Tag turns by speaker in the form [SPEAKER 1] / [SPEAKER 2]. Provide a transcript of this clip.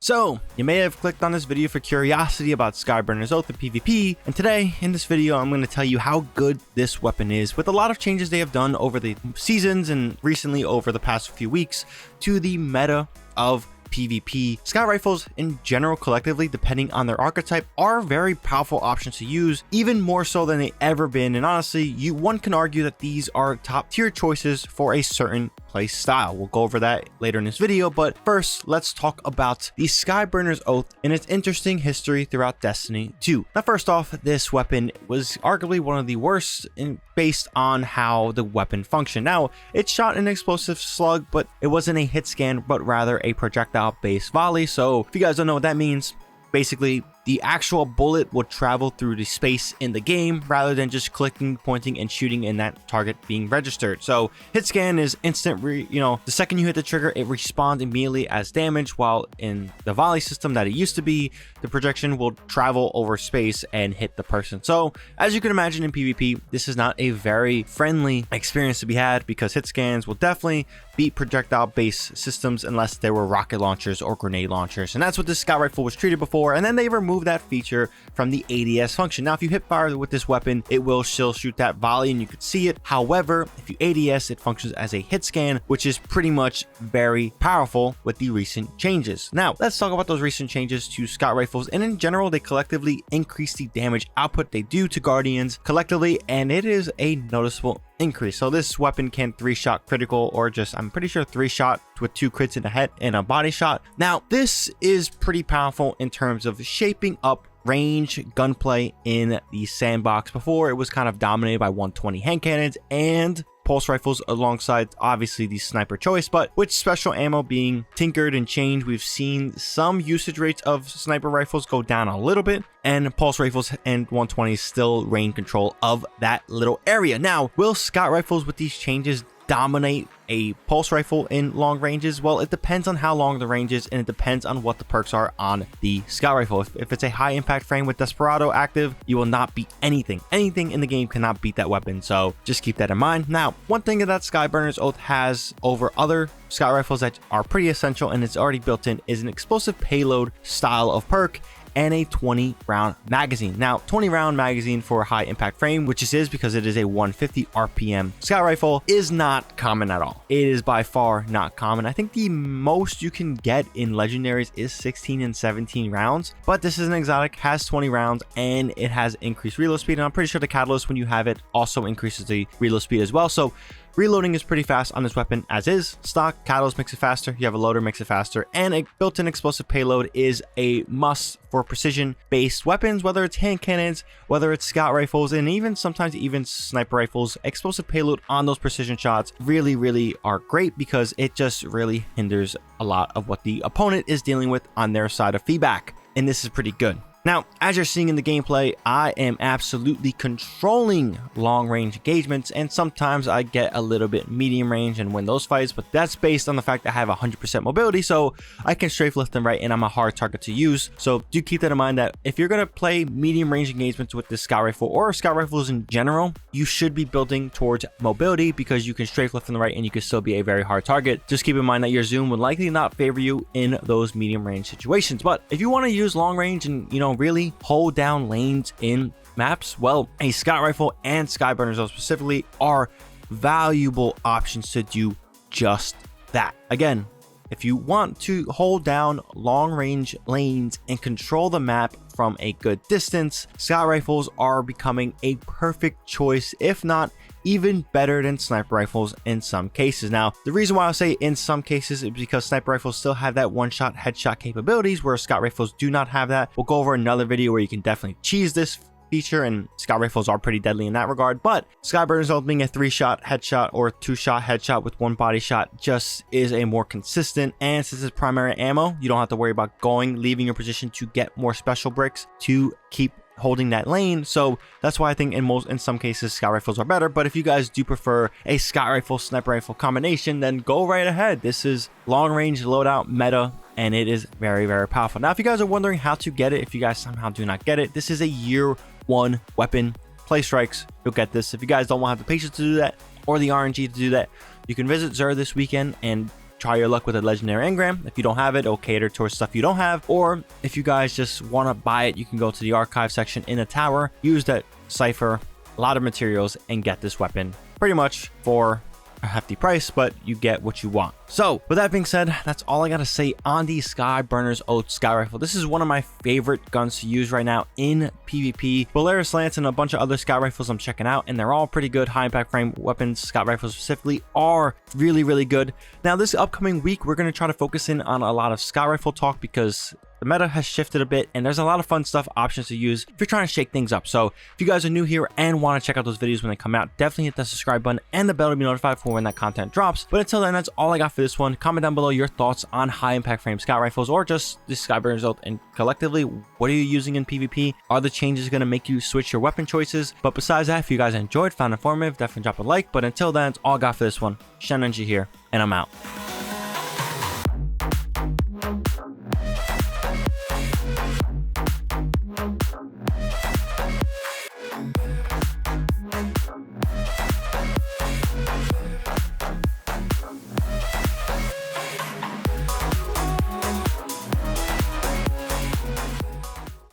[SPEAKER 1] So, you may have clicked on this video for curiosity about Skyburners Oath and PvP, and today, in this video, I'm going to tell you how good this weapon is, with a lot of changes they have done over the seasons and recently over the past few weeks to the meta of PvP. Scout rifles in general, collectively, depending on their archetype, are very powerful options to use, even more so than they ever been. And honestly, one can argue that these are top tier choices for a certain play style. We'll go over that later in this video, but first, let's talk about the Skyburners Oath and its interesting history throughout Destiny 2. Now, first off, this weapon was arguably one of the worst based on how the weapon functioned. Now, it shot an explosive slug, but it wasn't a hit scan, but rather a projectile-based volley. So, if you guys don't know what that means, basically, the actual bullet will travel through the space in the game rather than just clicking, pointing, and shooting and that target being registered. So hit scan is instant, the second you hit the trigger, it respawns immediately as damage, while in the volley system that it used to be, the projection will travel over space and hit the person. So as you can imagine in PvP, this is not a very friendly experience to be had, because hit scans will definitely beat projectile-based systems unless there were rocket launchers or grenade launchers. And that's what this scout rifle was treated before, and then they removed that feature from the ADS function. Now, if you hip fire with this weapon, it will still shoot that volley and you could see it. However, if you ADS, it functions as a hit scan, which is pretty much very powerful with the recent changes. Now, let's talk about those recent changes to scout rifles, and in general, they collectively increase the damage output they do to Guardians collectively, and it is a noticeable increase. So this weapon can 3-shot critical, or just, I'm pretty sure 3-shot with 2 crits in the head and a body shot. Now, this is pretty powerful in terms of shaping up range gunplay in the sandbox. Before, it was kind of dominated by 120 hand cannons and pulse rifles alongside obviously the sniper choice, but with special ammo being tinkered and changed, we've seen some usage rates of sniper rifles go down a little bit, and pulse rifles and 120s still reign control of that little area. Now, will scout rifles with these changes dominate a pulse rifle in long ranges? Well, it depends on how long the range is, and it depends on what the perks are on the scout rifle. If it's a high impact frame with Desperado active, you will not beat anything. Anything in the game cannot beat that weapon, so just keep that in mind. Now, one thing that Skyburners Oath has over other scout rifles that are pretty essential, and it's already built in, is an explosive payload style of perk and a 20-round magazine. Now, 20-round magazine for a high impact frame, which this is because it is a 150 RPM scout rifle, is not common at all. It is by far not common. I think the most you can get in legendaries is 16 and 17 rounds, but this is an exotic, has 20 rounds, and it has increased reload speed. And I'm pretty sure the catalyst, when you have it, also increases the reload speed as well. So reloading is pretty fast on this weapon as is. Stock catalyst makes it faster, you have a loader makes it faster, and a built-in explosive payload is a must for precision-based weapons, whether it's hand cannons, whether it's scout rifles, and sometimes even sniper rifles. Explosive payload on those precision shots really are great, because it just really hinders a lot of what the opponent is dealing with on their side of feedback, and this is pretty good. Now, as you're seeing in the gameplay, I am absolutely controlling long-range engagements, and sometimes I get a little bit medium range and win those fights, but that's based on the fact that I have 100% mobility, so I can strafe left and right, and I'm a hard target to use. So do keep that in mind, that if you're going to play medium range engagements with this scout rifle, or scout rifles in general, you should be building towards mobility, because you can strafe left and right and you can still be a very hard target. Just keep in mind that your zoom would likely not favor you in those medium range situations. But if you want to use long range and, really hold down lanes in maps, well, a scout rifle and Skyburners specifically are valuable options to do just that. Again, if you want to hold down long range lanes and control the map from a good distance, scout rifles are becoming a perfect choice, if not even better than sniper rifles in some cases. Now, the reason why I say in some cases is because sniper rifles still have that one-shot headshot capabilities, where scout rifles do not have that. We'll go over another video where you can definitely cheese this feature, and scout rifles are pretty deadly in that regard. But Skyburners Oath being a 3-shot headshot or 2-shot headshot with 1 body shot just is a more consistent, and since it's primary ammo, you don't have to worry about leaving your position to get more special bricks to keep holding that lane. So that's why I think in some cases scout rifles are better. But if you guys do prefer a scout rifle sniper rifle combination, then go right ahead. This is long range loadout meta, and it is very powerful. Now, if you guys are wondering how to get it, if you guys somehow do not get it, this is a year 1 weapon. Play strikes, you'll get this. If you guys don't want to have the patience to do that, or the RNG to do that, you can visit Xur this weekend and try your luck with a legendary engram. If you don't have it, it'll cater towards stuff you don't have. Or if you guys just want to buy it, you can go to the archive section in a tower, use that cipher, a lot of materials, and get this weapon pretty much for a hefty price, but you get what you want. So with that being said, that's all I gotta say on the Skyburners Oath Sky Rifle. This is one of my favorite guns to use right now in PvP. Polaris Lance and a bunch of other Sky Rifles I'm checking out, and they're all pretty good. High impact frame weapons, Sky Rifles specifically, are really good. Now this upcoming week, we're gonna try to focus in on a lot of Sky Rifle talk because the meta has shifted a bit and there's a lot of fun stuff, options to use if you're trying to shake things up. So if you guys are new here and want to check out those videos when they come out, definitely hit that subscribe button and the bell to be notified for when that content drops. But until then, that's all I got for this one. Comment down below your thoughts on high impact frame scout rifles or just the Skyburners Oath, and collectively, what are you using in PvP? Are the changes going to make you switch your weapon choices? But besides that, if you guys enjoyed, found informative, definitely drop a like. But until then, it's all I got for this one. Shen here, and I'm out.